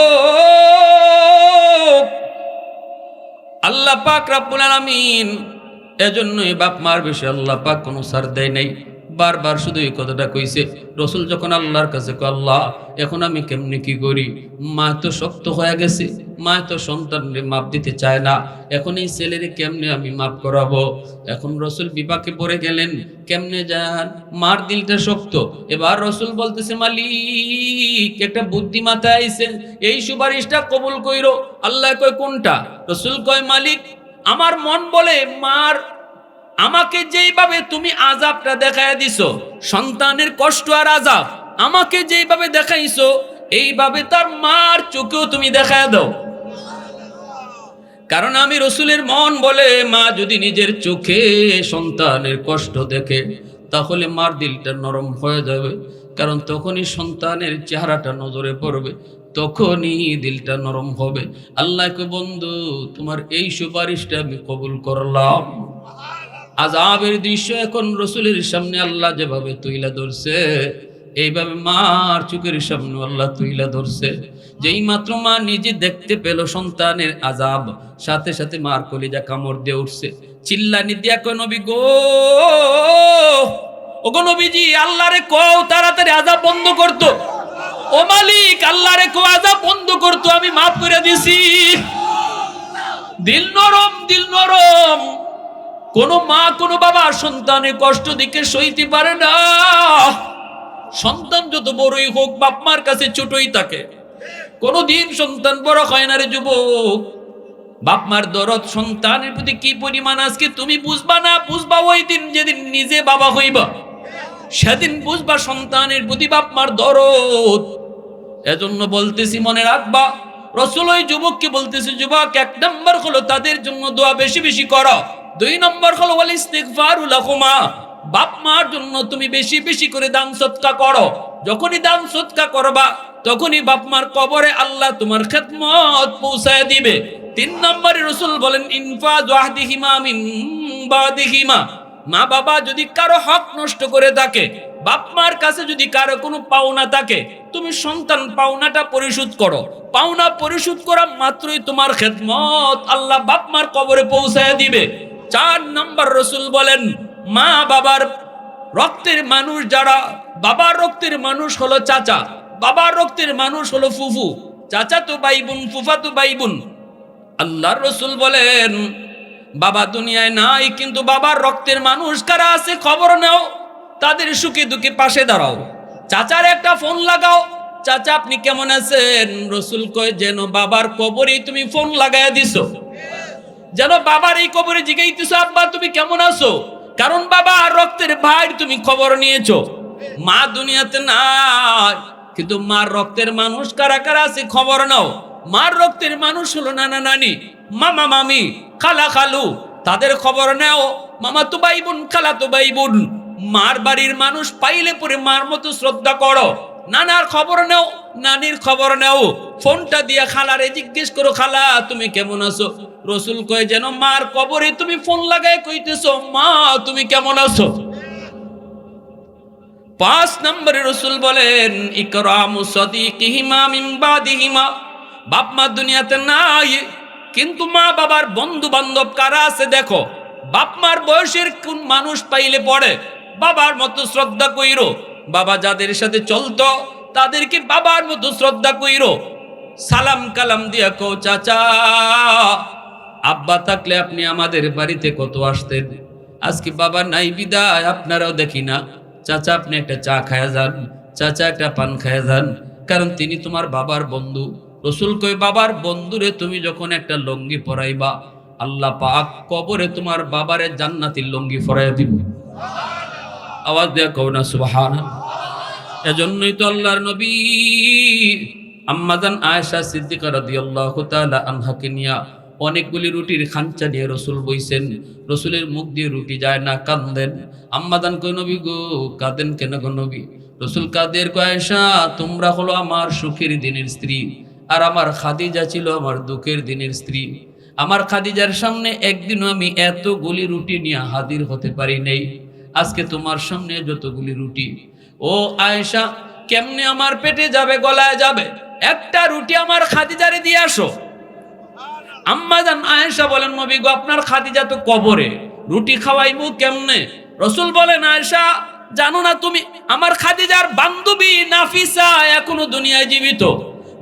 আল্লাহ পাক রব্বুল আলামিন এজন্যই বাপ মার বিষয়ে আল্লাহ পাক কোনো ছাড় দেয় নাই। বারবার শুধু এই কথাটা কইছে। রসুল যখন আল্লাহর কাছে কয় আল্লাহ এখন আমি কেমনে কি করি, মা তো শক্ত হয়ে গেছে, মা তো সন্তানরে মাপ দিতে চায় না, এখন এই ছেলেরে কেমনে আমি মাপ করাবো। এখন রসুল বিপাকে পড়ে গেলেন, কেমনে যান, মার দিলটা শক্ত। এবার রসুল বলতেছে মালিক একটা বুদ্ধি মাথায় আইছে, এই সুপারিশটা কবুল কইরো। আল্লাহ কয় কোনটা? রসুল কয় মালিক আমার মন বলে মার আমাকে যেইভাবে তুমি আযাবটা দেখায় দিছো, সন্তানের কষ্ট আর আযাব আমাকে যেইভাবে দেখাইছো, এইভাবে তার মার চোখেও তুমি দেখায় দাও। কারণ আমি রসুলের মন বলে মা যদি নিজের চোখে সন্তানের কষ্ট দেখে, তাহলে মার দিলটা নরম হয়ে যাবে। কারণ তখনই সন্তানের চেহারাটা নজরে পড়বে, তখনই দিলটা নরম হবে। আল্লাহকে বন্ধু তোমার এই সুপারিশটা আমি কবুল করলাম। আযাবের দৃশ্য এখন রসুলের সামনে আল্লাহ যেভাবে তুইলা ধরছে, এইভাবে মার চোখের সামনে আল্লাহ তুইলা ধরছে। যেই মাত্র মা নিজে দেখতে পেল সন্তানের আযাব, সাথে সাথে মার কলিজা কামড় দিয়ে উঠছে। চিল্লানি দিয়া কয় নবী গো, ওগো নবীজি আল্লাহরে কও তাড়াতাড়ি আযাব বন্ধ করতো। ও মালিক আল্লাহরে কও আযাব বন্ধ করতো, আমি মাফ করে দিছি। দিল নরম, দিল নরম। কোন মা কোন বাবা সন্তানের কষ্ট দিকে সইতে পারে না। সন্তান যত বড়ই হোক বাপ মার কাছে ছোটই থাকে, কোনদিন সন্তান বড় হয় না রে যুবক। বাপ মার দরদ সন্তানের প্রতি কি পরিমাণ আজকে তুমি বুঝবা না, বুঝবা ওই দিন যেদিন নিজে বাবা হইবা, সেদিন বুঝবা সন্তানের প্রতি বাপ মার দরদ। এজন্য বলতেছি মনে রাখবা, রসুল ওই যুবককে বলতেছে যুবক, এক নম্বর হলো তাদের জন্য দোয়া বেশি বেশি করো, দুই নম্বর হলো ওয়াল ইস্তিগফারু লাহুমা, বাপ মার জন্য তুমি বেশি বেশি করে দান সদকা করো। যখনই দান সদকা করবা তখনই বাপ মার কবরে আল্লাহ তোমার খেদমত পৌঁছায় দিবে। তিন নম্বরে রসুল বলেন ইনফাযু আহদিহিমা মিন বাদিহিমা, মা বাবা যদি কারো হক নষ্ট করে থাকে, বাপ মার কাছে যদি কারো কোনো পাওনা থাকে, তুমি সন্তান পাওনাটা পরিশোধ করো। পাওনা পরিশোধ করা মাত্রই তোমার খেদমত আল্লাহ বাপ মার কবরে পৌঁছায় দিবে। চার নম্বর রসুল বলেন মা বাবার রক্তের মানুষ যারা, বাবার রক্তের মানুষ হলো চাচা, বাবার রক্তের মানুষ হলো ফুফু, চাচা তো ভাই বোন, ফুফা তো ভাই বোন। আল্লাহর রসুল বলেন বাবা দুনিয়ায় নাই, কিন্তু বাবার রক্তের মানুষ কারা আছে খবর নাও, তাদের সুখে দুঃখে পাশে দাঁড়াও। চাচার একটা ফোন লাগাও, চাচা আপনি কেমন আছেন? রসুল কয় যেন বাবার কবরে তুমি ফোন লাগাইয়া দিছো, যেন বাবার এই কবরে জিগাইতেছো আব্বা তুমি কেমন আছো, কারণ বাবা রক্তের ভাই তুমি খবর নিয়েছো। মা দুনিয়াতে নাই, কিন্তু মার রক্তের মানুষ কারা কারা আছে খবর নাও। মার রক্তের মানুষ হলো নানা নানি, মামা মামি, খালা খালু, তাদের খবর নাও। মামা তো ভাই বোন, খালা তো ভাই বোন। মার বাড়ির মানুষ পাইলে পরে মার মতো শ্রদ্ধা করো। নানার খবর নাও, নানির খবর নাও। ফোনটা দিয়ে খালারে জিজ্ঞেস করো, খালা তুমি কেমন আছো? রসুল কয় যেন মার কবরে তুমি ফোন লাগায় কইতেছো মা তুমি কেমন আছো। 5 নম্বরে রসুল বলেন ইকরামু সাদিকিহিমা মিন বাদিহিমা। বাপ মা দুনিয়াতে নাই, কিন্তু মা বাবার বন্ধু বান্ধব কারা আছে দেখো। বাপ মার বয়সের কোন মানুষ পাইলে পড়ে বাবার মতো শ্রদ্ধা কইরো। বাবা যাদের সাথে চলতো তাদেরকে বাবার মতো শ্রদ্ধা কইরো। সালাম কালাম দিয়া কও চাচা। আব্বা থাকলে আপনি আমাদের বাড়িতে কত আসতেন, আজকে বাবা নাই বিদায় আপনারাও দেখি না। চাচা আপনি একটা চা খায়া যান, চাচা একটা পান খায়া যান, কারণ তিনি তোমার বাবার বন্ধু। রসুল কই বাবার বন্ধুরে তুমি যখন একটা লঙ্গি পরাইবা, আল্লাহ পাক কবরে তোমার বাবারে জান্নাতের লঙ্গি পরাইয়া দিব। আওয়াজ দেয়া কও না সুবহানাল্লাহ। এজন্যই তো আল্লাহর নবী আম্মাজান আয়েশা সিদ্দিকা রাদিয়াল্লাহু তাআলা আনহাকে নিয়া অনেকগুলি রুটির খাঞ্চা নিয়ে রসুল বইছেন। রসুলের মুখ দিয়ে রুটি যায় না, কান্দেন। আম্মাজান কই নবী গো কাঁদেন কেন গো নবী? রসুল কাদের কয় আয়েশা তোমরা হলো আমার সুখের দিনের স্ত্রী, আর আমার খাদিজা ছিল আমার দুঃখের দিনের স্ত্রী। আমার খাদিজার সামনে একদিনও আমি এতগুলি রুটি নিয়ে হাজির হতে পারি নাই, আজকে তোমার সামনে যতগুলি রুটি। ও আয়েশা কেমনে আমার পেটে যাবে, গলায় যাবে, একটা রুটি আমার খাদিজারে দিয়ে আসো। আম্মাজান আয়েশা বলেন নবী গো আপনার খাদিজা তো কবরে, রুটি খাওয়াইবো কেমনে? রসুল বলেন আয়েশা জানো না তুমি আমার খাদিজার বান্ধবী নাফিসা এখনো দুনিয়ায় জীবিত,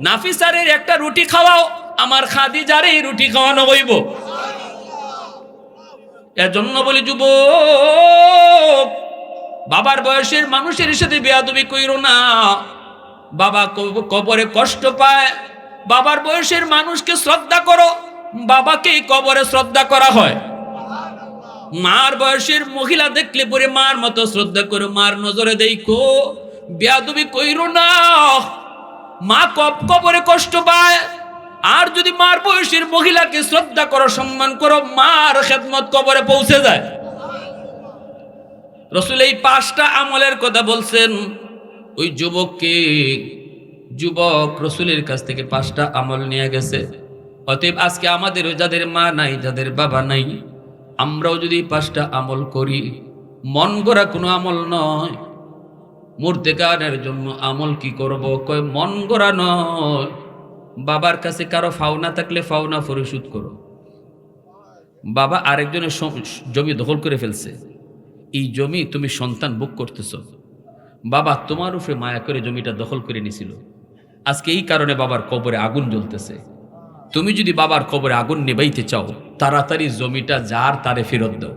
নাফিসারের একটা রুটি খাওয়াও, আমার খাদিজারে রুটি খাওয়ানো হইব। এজন্য বলি যুবক, বাবার বয়সের মানুষের সাথে বেয়াদবি কইরো না। বাবা কবরে কষ্ট পায়, বাবার বয়সের মানুষকে শ্রদ্ধা করো। বাবাকে কবরে শ্রদ্ধা করা হয়। মার বয়সের মহিলা দেখলে পরে মার মতো শ্রদ্ধা করো, মার নজরে দেখো, বেয়াদবি কইরো না। মা কবরে কষ্ট পায়, আর যদি মার বয়সের মহিলাকে শ্রদ্ধা করো, সম্মান করো, মার খেদমত কবরে পৌঁছে যায়। রসুল এই 5টা আমলের কথা বলছেন ওই যুবক রসুলের কাছ থেকে 5টা আমল নিয়ে গেছে। অতএব আজকে আমাদেরও যাদের মা নাই, যাদের বাবা নাই, আমরাও যদি 5টা আমল করি, মন গড়া কোনো আমল নয়। মুর্তেকানের জন্য আমল কি করব? কয় মন গড়া নয়, বাবার কাছে কারো ফাওনা থাকলে ফাওনা পরিশোধ করো। বাবা আরেকজনের জমি দখল করে ফেলছে, এই জমি তুমি সন্তান ভোগ করতেছ, বাবা তোমার উপরে মায়া করে জমিটা দখল করে নিছিল, আজকে এই কারণে বাবার কবরে আগুন জ্বলতেছে। তুমি যদি বাবার কবরে আগুন নেবাইতে চাও, তাড়াতাড়ি জমিটা যার তারে ফেরত দাও।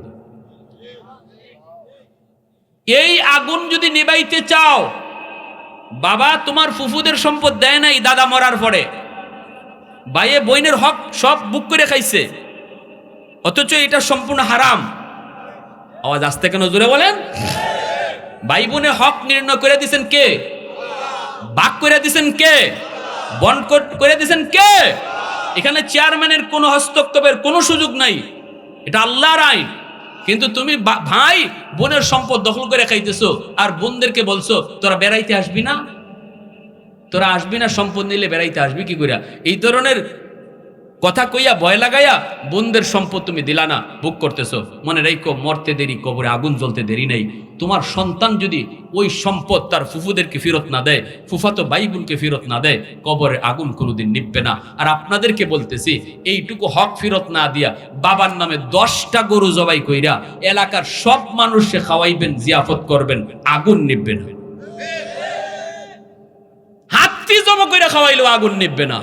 এই আগুন যদি নেবাইতে চাও, বাবা তোমার ফুফুদের সম্পদ দেয় নাই দাদা মরার পরে, ভাইয়ে বইনের হক সব বুক করে খাইছে, অথচ এটা সম্পূর্ণ হারাম। আওয়াজ আসতে কেন জোরে বলেন? ভাই বোনের হক নির্ণয় করে দিয়েছেন কে? ভাগ করে দিয়েছেন কে? বন্ড করে দিয়েছেন কে? এখানে চেয়ারম্যানের কোনো হস্তক্ষেপের কোনো সুযোগ নাই, এটা আল্লাহর আইন। কিন্তু তুমি ভাই বোনের সম্পদ দখল করে খাইতেছো, আর বোনদেরকে বলছো তোরা বেড়াইতে আসবি না, তোরা আসবি না, সম্পদ নিলে বেড়াইতে আসবি কি করে? এই ধরনের কথা কইয়া ভয় লাগাইয়া বোনদের সম্পদ তুমি দিলা না, ভোগ করতেছো। মনে রাখো মরতে দেরি, কবরে আগুন জ্বলতে দেরি নেই। তোমার সন্তান যদি ওই সম্পদ তার ফুফুদেরকে ফেরত না দেয়, ফুফাতো ভাই বোনকে ফেরত না দেয়, কবরে আগুন কোনোদিন নিববে না। আর আপনাদেরকে বলতেছি, এইটুকু হক ফেরত না দিয়া বাবার নামে 10টা গরু জবাই কইরা এলাকার সব মানুষকে খাওয়াইবেন, জিয়াফত করবেন, আগুন নিববে না। হাতি জমা কইরা খাওয়াইলেও আগুন নিববে না।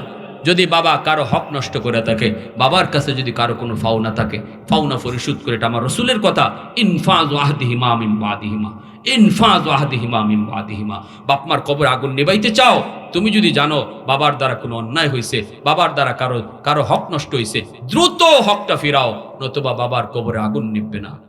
যদি বাবা কারো হক নষ্ট করে থাকে, বাবার কাছে যদি কারো কোনো ফাওনা থাকে, ফাওনা পরিশোধ করে, এটা আমার রসুলের কথা। ইনফাজ আহদিহিমা মিন বাদিহিমা, ইনফাজ আহদিহিমা মিন বাদিহিমা। বাপমার কবরে আগুন নেবাইতে চাও, তুমি যদি জানো বাবার দ্বারা কোনো অন্যায় হয়েছে, বাবার দ্বারা কারো হক নষ্ট হয়েছে, দ্রুত হকটা ফিরাও, নতুবা বাবার কবরে আগুন নিববে না।